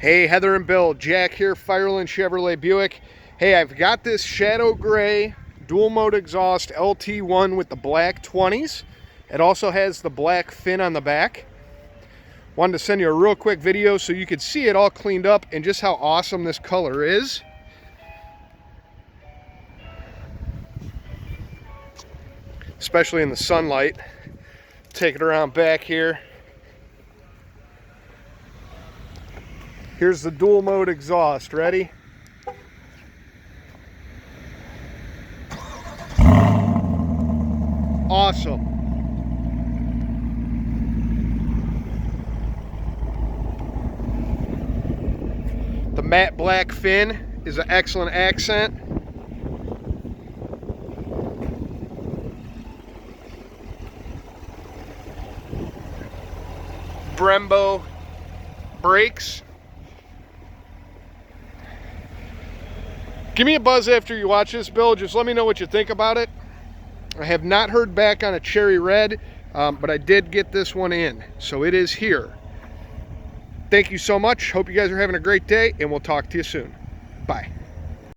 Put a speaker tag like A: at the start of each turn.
A: Hey, Heather and Bill, Jack here, Fireland Chevrolet Buick. Hey, I've got this shadow gray dual mode exhaust LT1 with the black 20s. It also has the black fin on the back. Wanted to send you a real quick video so you could see it all cleaned up and just how awesome this color is. Especially in the sunlight. Take it around back here. Here's the dual mode exhaust. Ready? Awesome. The matte black fin is an excellent accent. Brembo brakes. Give me a buzz after you watch this, Bill. Just let me know what you think about it. I have not heard back on a cherry red, but I did get this one in, so it is here. Thank you so much. Hope you guys are having a great day, and we'll talk to you soon. Bye.